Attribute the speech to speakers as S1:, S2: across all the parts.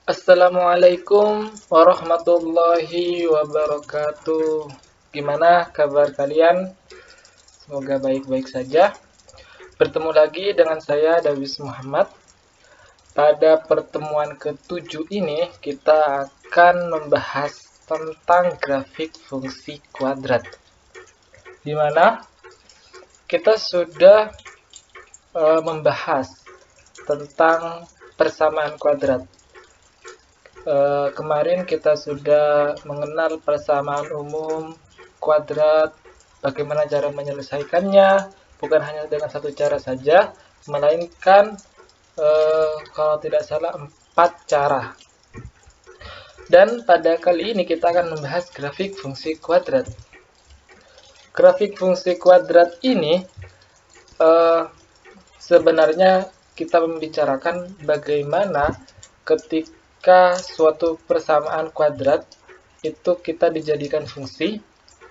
S1: Assalamualaikum warahmatullahi wabarakatuh. Gimana kabar kalian? Semoga baik-baik saja. Bertemu lagi dengan saya Dawis Muhammad. Pada pertemuan ke-7 ini kita akan membahas tentang grafik fungsi kuadrat. Di mana kita sudah membahas tentang persamaan kuadrat. Kemarin kita sudah mengenal persamaan umum kuadrat, bagaimana cara menyelesaikannya, bukan hanya dengan satu cara saja, melainkan kalau tidak salah 4 cara. Dan pada kali ini kita akan membahas grafik fungsi kuadrat. Grafik fungsi kuadrat ini sebenarnya kita membicarakan bagaimana ketika suatu persamaan kuadrat itu kita dijadikan fungsi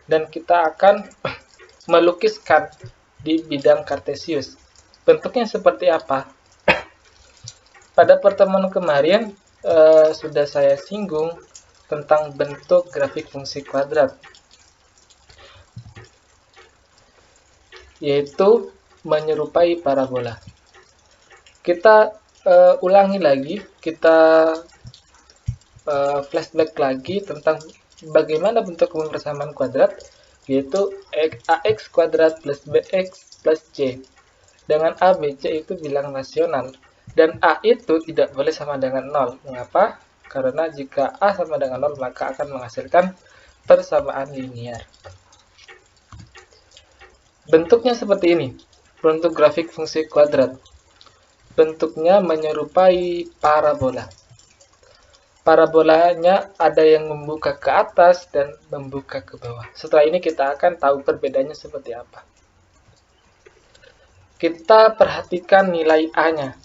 S1: dan kita akan melukiskan di bidang kartesius. Bentuknya seperti apa? Pada pertemuan kemarin sudah saya singgung tentang bentuk grafik fungsi kuadrat, yaitu menyerupai parabola. Kita ulangi lagi, kita flashback lagi tentang bagaimana bentuk umum persamaan kuadrat, yaitu ax kuadrat plus bx plus c. Dengan a, b, c itu bilang rasional, dan a itu tidak boleh sama dengan 0. Mengapa? Karena jika a sama dengan 0 maka akan menghasilkan persamaan linear. Bentuknya seperti ini, bentuk grafik fungsi kuadrat. Bentuknya menyerupai parabola. Parabolanya ada yang membuka ke atas dan membuka ke bawah. Setelah ini kita akan tahu perbedaannya seperti apa. Kita perhatikan nilai A-nya.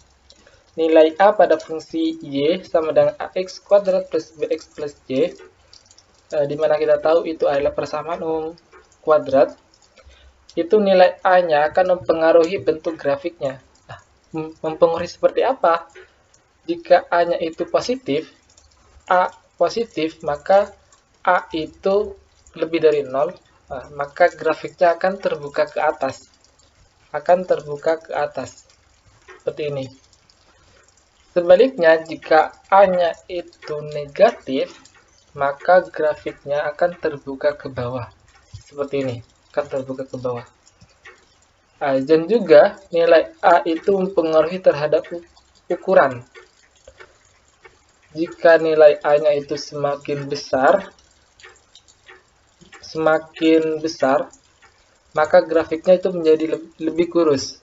S1: Nilai A pada fungsi Y sama dengan ax kuadrat plus bx plus c, di mana kita tahu itu adalah persamaan umum kuadrat. Itu nilai A-nya akan mempengaruhi bentuk grafiknya. Nah, mempengaruhi seperti apa? Jika A-nya itu positif, A positif, maka A itu lebih dari 0, maka grafiknya akan terbuka ke atas. Seperti ini. Sebaliknya, jika A-nya itu negatif, maka grafiknya akan terbuka ke bawah. Seperti ini, akan terbuka ke bawah. Dan juga nilai A itu mempengaruhi terhadap ukuran. Jika nilai A-nya itu semakin besar, maka grafiknya itu menjadi lebih kurus.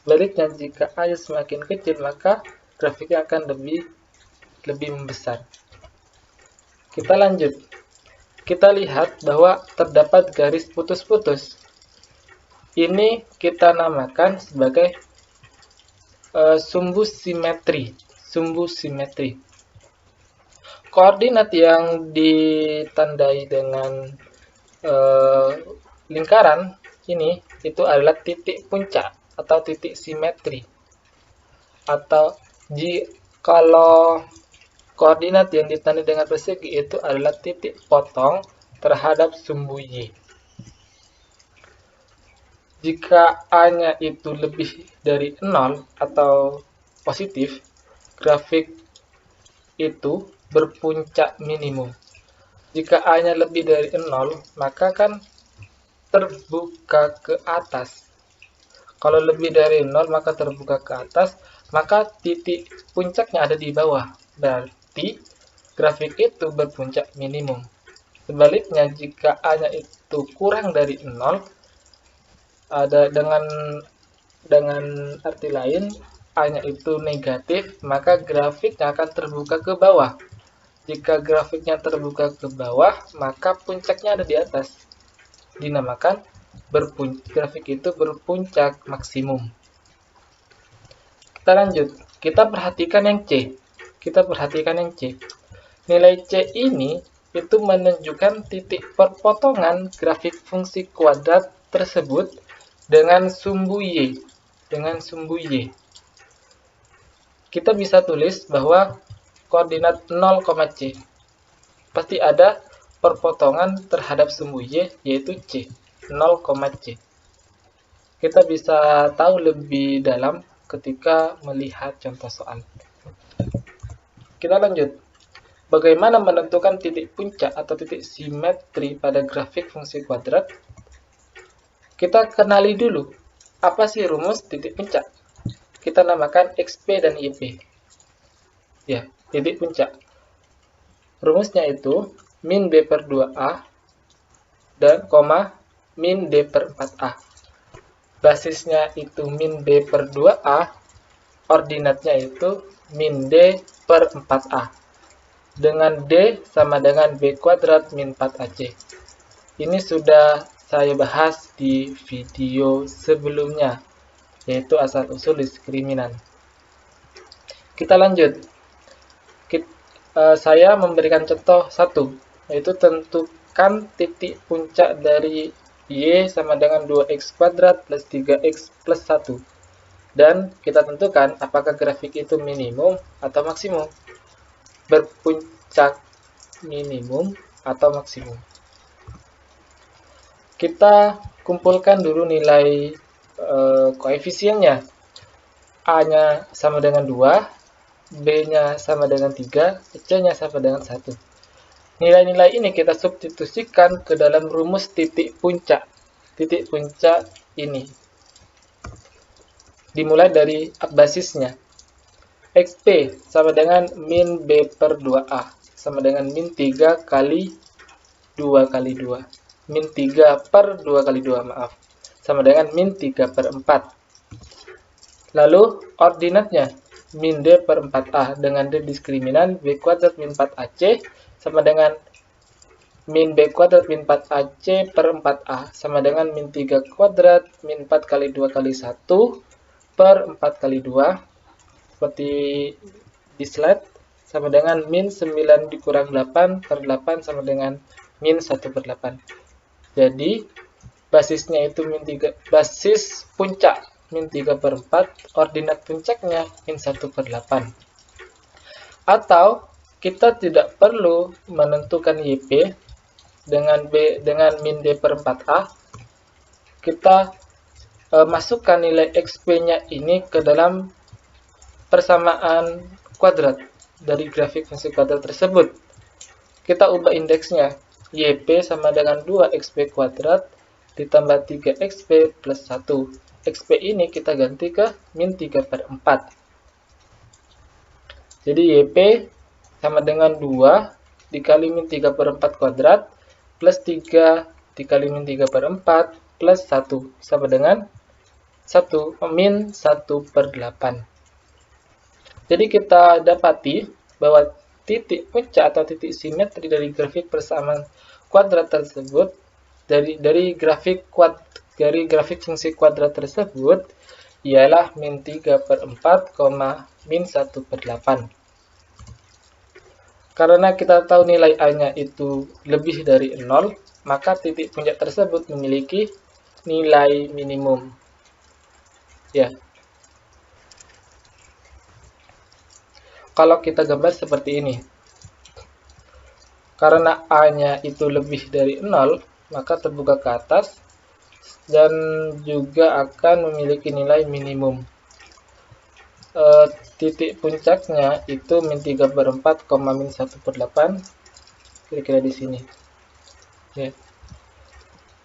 S1: Sebaliknya, jika A-nya semakin kecil, maka grafiknya akan lebih membesar. Kita lanjut. Kita lihat bahwa terdapat garis putus-putus. Ini kita namakan sebagai sumbu simetri. Koordinat yang ditandai dengan lingkaran ini itu adalah titik puncak atau titik simetri. Atau kalau koordinat yang ditandai dengan persegi itu adalah titik potong terhadap sumbu Y. Jika A-nya itu lebih dari 0 atau positif, grafik itu berpuncak minimum. Jika A-nya lebih dari 0, maka kan terbuka ke atas. Kalau lebih dari 0, maka terbuka ke atas, maka titik puncaknya ada di bawah. Berarti grafik itu berpuncak minimum. Sebaliknya, jika A-nya itu kurang dari 0, dengan arti lain, A-nya itu negatif, maka grafiknya akan terbuka ke bawah. Jika grafiknya terbuka ke bawah, maka puncaknya ada di atas. Dinamakan grafik itu berpuncak maksimum. Kita lanjut. Kita perhatikan yang C. Nilai C ini itu menunjukkan titik perpotongan grafik fungsi kuadrat tersebut dengan sumbu Y. Kita bisa tulis bahwa koordinat 0, C. Pasti ada perpotongan terhadap sumbu Y, yaitu C, 0, C. Kita bisa tahu lebih dalam ketika melihat contoh soal. Kita lanjut. Bagaimana menentukan titik puncak atau titik simetri pada grafik fungsi kuadrat? Kita kenali dulu, apa sih rumus titik puncak? Kita namakan XP dan YP. Ya, titik puncak. Rumusnya itu min B per 2A dan koma min D per 4A. Basisnya itu min B per 2A, ordinatnya itu min D per 4A. Dengan D sama dengan B kuadrat min 4AC. Ini sudah saya bahas di video sebelumnya, yaitu asal-usul diskriminan. Kita lanjut. Saya memberikan contoh 1, yaitu tentukan titik puncak dari Y sama dengan 2x kuadrat plus 3x plus 1. Dan kita tentukan apakah grafik itu minimum atau maksimum. Berpuncak minimum atau maksimum. Kita kumpulkan dulu nilai koefisiennya. A-nya sama dengan 2, B-nya sama dengan 3, C-nya sama dengan 1. Nilai-nilai ini kita substitusikan ke dalam rumus titik puncak. Titik puncak ini dimulai dari basisnya. XP sama dengan min B per 2A sama dengan min 3 kali 2 kali 2. Min 3 per 2 kali 2, maaf. Sama dengan min 3 per 4. Lalu ordinatnya min D per 4A dengan D diskriminan B kuadrat min 4AC sama dengan min B kuadrat min 4AC per 4A sama dengan min 3 kuadrat min 4 kali 2 kali 1 per 4 kali 2. Seperti di slide, sama dengan min 9 dikurang 8 per 8 sama dengan min 1 per 8. Jadi, basisnya itu min 3, basis puncak min 3 per 4, ordinat puncaknya min 1 per 8. Atau, kita tidak perlu menentukan YP dengan min D per 4A. Kita masukkan nilai XP-nya ini ke dalam persamaan kuadrat dari grafik fungsi kuadrat tersebut. Kita ubah indeksnya. YP sama dengan 2xp kuadrat ditambah 3xp plus 1. XP ini kita ganti ke min 3 per 4. Jadi YP sama dengan 2 dikali min 3 per 4 kuadrat plus 3 dikali min 3 per 4 plus 1 sama dengan min 1 per 8. Jadi kita dapati bahwa titik puncak atau titik simetri dari grafik persamaan kuadrat tersebut dari grafik fungsi kuadrat tersebut ialah min 3 per 4, min 1 per 8. Karena kita tahu nilai A-nya itu lebih dari 0, maka titik puncak tersebut memiliki nilai minimum. Ya. Kalau kita gambar seperti ini, karena A-nya itu lebih dari 0, maka terbuka ke atas dan juga akan memiliki nilai minimum. Titik puncaknya itu min 3 per 4, min 1 per 8, kira-kira di sini. Ya.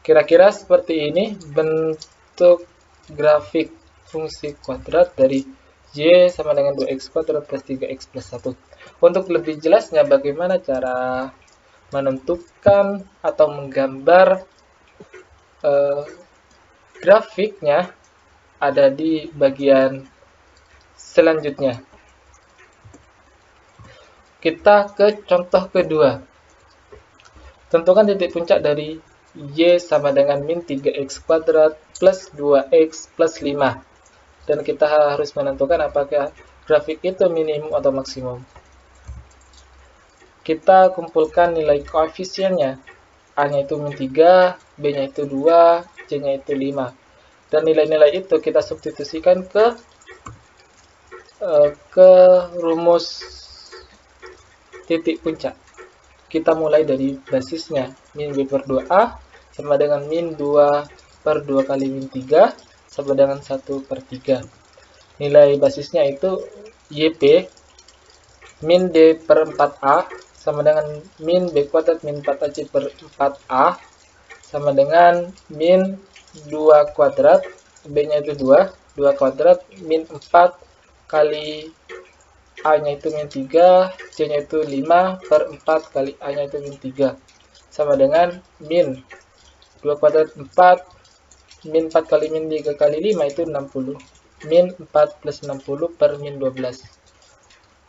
S1: Kira-kira seperti ini bentuk grafik fungsi kuadrat dari Y sama dengan 2x kuadrat plus 3x plus 1. Untuk lebih jelasnya bagaimana cara menentukan atau menggambar grafiknya ada di bagian selanjutnya. Kita ke contoh kedua. Tentukan titik puncak dari Y sama dengan min 3x kuadrat plus 2x plus 5. Dan kita harus menentukan apakah grafik itu minimum atau maksimum. Kita kumpulkan nilai koefisiennya. A-nya itu min 3, B-nya itu 2, C-nya itu 5. Dan nilai-nilai itu kita substitusikan ke rumus titik puncak. Kita mulai dari basisnya, min B per 2A sama dengan min 2 per 2 kali min 3 sama dengan 1 per 3. Nilai basisnya itu YP min D per 4A sama dengan min B kuadrat min 4AC per 4A sama dengan min 2 kuadrat, B-nya itu 2 kuadrat min 4 kali A-nya itu min 3, C-nya itu 5 per 4 kali A-nya itu min 3 sama dengan min 2 kuadrat 4 min 4 kali min 3 kali 5 itu 60, min 4 plus 60 per min 12.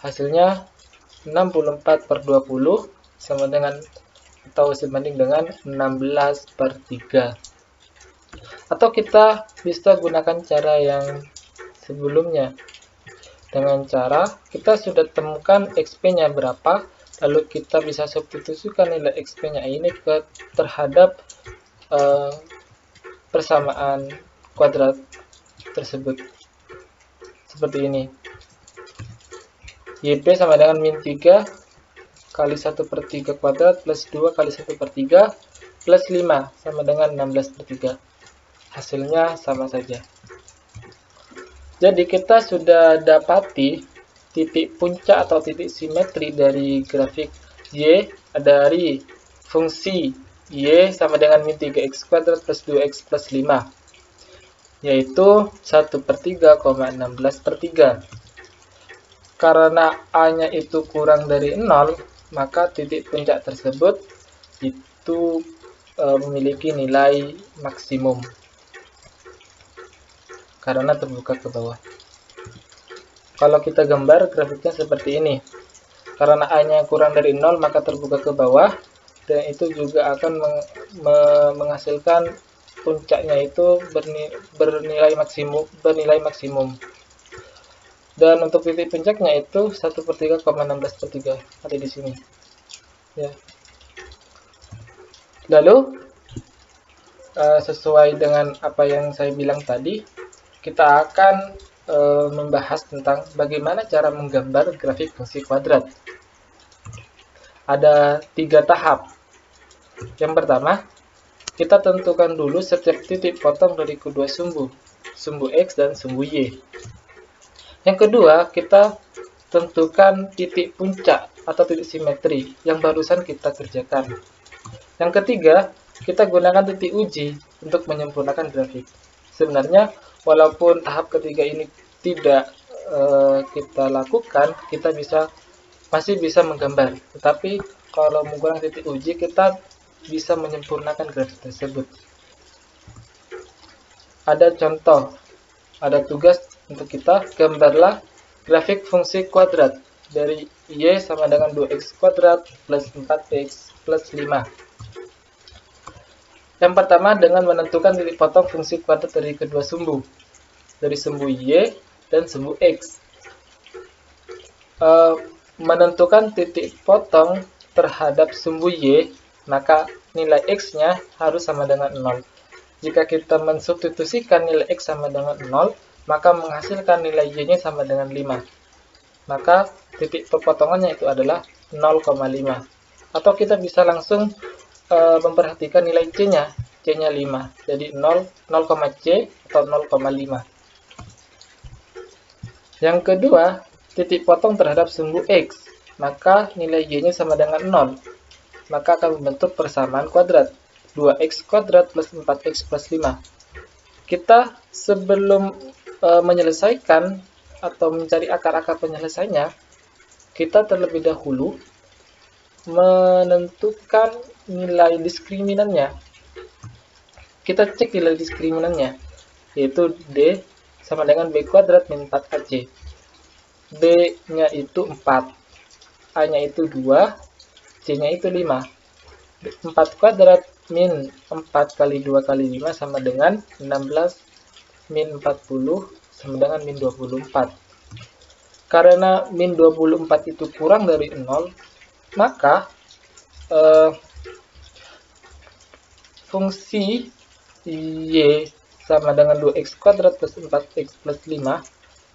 S1: Hasilnya 64 per 20 sama dengan atau sebanding dengan 16 per 3. Atau kita bisa gunakan cara yang sebelumnya. Dengan cara kita sudah temukan XP-nya berapa, lalu kita bisa substitusikan nilai XP-nya ini terhadap persamaan kuadrat tersebut. Seperti ini. YP sama dengan min 3 kali 1 per 3 kuadrat plus 2 kali 1 per 3 plus 5 sama dengan 16 per 3. Hasilnya sama saja. Jadi kita sudah dapati titik puncak atau titik simetri dari grafik Y dari fungsi Y sama dengan min 3x kuadrat plus 2x plus 5, yaitu 1 per 3, 16 per 3. Karena A-nya itu kurang dari 0, maka titik puncak tersebut itu memiliki nilai maksimum karena terbuka ke bawah. Kalau kita gambar grafiknya seperti ini. Karena A-nya kurang dari 0, maka terbuka ke bawah, dan itu juga akan menghasilkan puncaknya itu bernilai maksimum. Dan untuk titik puncaknya itu 1 per 3, 16 per 3 ada di sini. Ya. Lalu sesuai dengan apa yang saya bilang tadi, kita akan membahas tentang bagaimana cara menggambar grafik fungsi kuadrat. Ada 3 tahap. Yang pertama, kita tentukan dulu setiap titik potong dari kedua sumbu X dan sumbu Y. Yang kedua, kita tentukan titik puncak atau titik simetri yang barusan kita kerjakan. Yang ketiga, kita gunakan titik uji untuk menyempurnakan grafik. Sebenarnya, walaupun tahap ketiga ini tidak kita lakukan, kita masih bisa menggambar. Tetapi kalau menggunakan titik uji, kita bisa menyempurnakan grafik tersebut. Ada contoh, ada tugas untuk kita, gambarlah grafik fungsi kuadrat dari Y sama dengan 2x kuadrat plus 4x plus 5. Yang pertama dengan menentukan titik potong fungsi kuadrat dari kedua sumbu, dari sumbu Y dan sumbu X. Menentukan titik potong terhadap sumbu Y, maka nilai X-nya harus sama dengan 0. Jika kita mensubstitusikan nilai X sama dengan 0, maka menghasilkan nilai Y-nya sama dengan 5. Maka titik pepotongannya itu adalah 0,5. Atau kita bisa langsung memperhatikan nilai C-nya 5. Jadi 0,C atau 0,5. Yang kedua, titik potong terhadap sumbu X. Maka nilai Y-nya sama dengan 0. Maka akan membentuk persamaan kuadrat. 2x kuadrat plus 4x plus 5. Kita sebelum menyelesaikan atau mencari akar-akar penyelesaiannya, kita terlebih dahulu menentukan nilai diskriminannya. Kita cek nilai diskriminannya, yaitu D sama dengan B kuadrat min 4AC. B-nya itu 4, A-nya itu 2, C-nya itu 5. 4 kuadrat min 4 kali 2 kali 5 sama dengan 16 min 40 sama dengan min 24. Karena min 24 itu kurang dari 0, maka fungsi Y sama dengan 2x kuadrat plus 4x plus 5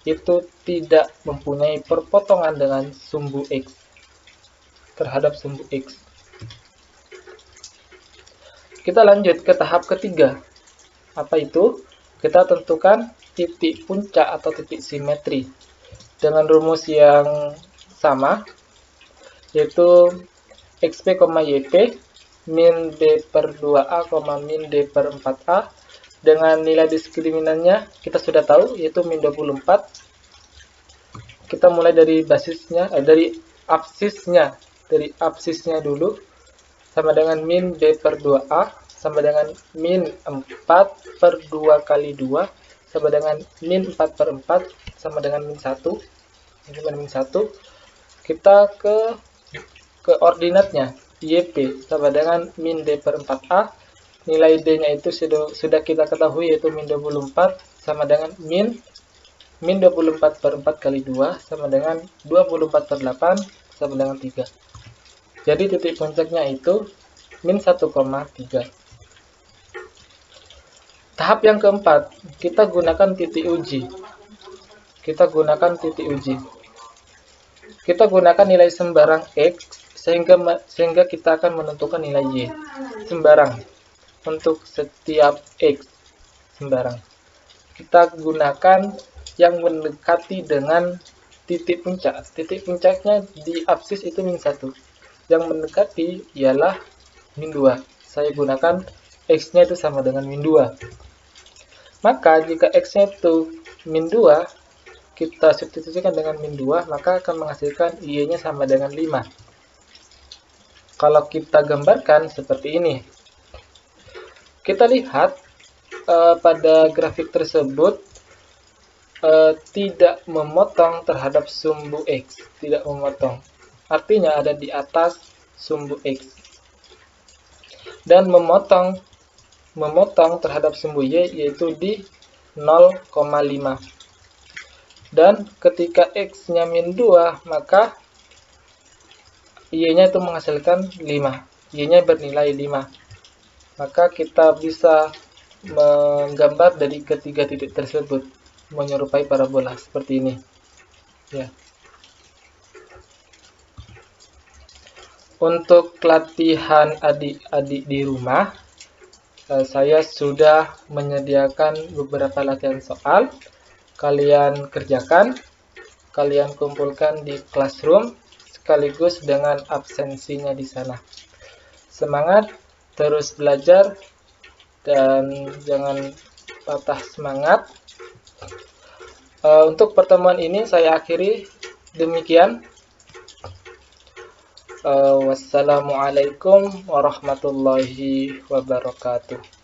S1: itu tidak mempunyai perpotongan dengan sumbu X. terhadap sumbu X. Kita lanjut ke tahap ketiga. Apa itu? Kita tentukan titik puncak atau titik simetri dengan rumus yang sama, yaitu XP, YP min D per 2A, min D per 4A. Dengan nilai diskriminannya kita sudah tahu, yaitu min 24. Kita mulai dari basisnya, dari absisnya dulu, sama dengan min D per 2A, sama dengan min 4 per 2 kali 2, sama dengan min 4 per 4, sama dengan min 1. Kita ke ordinatnya, YP, sama dengan min D per 4A. Nilai D-nya itu sudah kita ketahui, yaitu min 24, sama dengan min 24 per 4 kali 2, sama dengan 24 per 8, sama dengan 3. Jadi titik puncaknya itu min 1,3. Tahap yang keempat, kita gunakan titik uji. Kita gunakan nilai sembarang X sehingga kita akan menentukan nilai Y. Sembarang untuk setiap X sembarang. Kita gunakan yang mendekati dengan titik puncak. Titik puncaknya di absis itu min 1. Yang mendekati ialah min 2. Saya gunakan X-nya itu sama dengan min 2. Maka jika X-nya itu min 2, kita substitusikan dengan min 2, maka akan menghasilkan Y-nya sama dengan 5. Kalau kita gambarkan seperti ini. Kita lihat pada grafik tersebut tidak memotong terhadap sumbu X. Tidak memotong. Artinya ada di atas sumbu X. Dan memotong terhadap sumbu Y, yaitu di 0,5. Dan ketika X-nya min 2, maka Y-nya itu menghasilkan 5. Y-nya bernilai 5. Maka kita bisa menggambar dari ketiga titik tersebut, menyerupai parabola seperti ini. Ya. Untuk latihan adik-adik di rumah, saya sudah menyediakan beberapa latihan soal. Kalian kerjakan, kalian kumpulkan di classroom sekaligus dengan absensinya di sana. Semangat, terus belajar, dan jangan patah semangat. Untuk pertemuan ini saya akhiri demikian. Wassalamualaikum warahmatullahi wabarakatuh.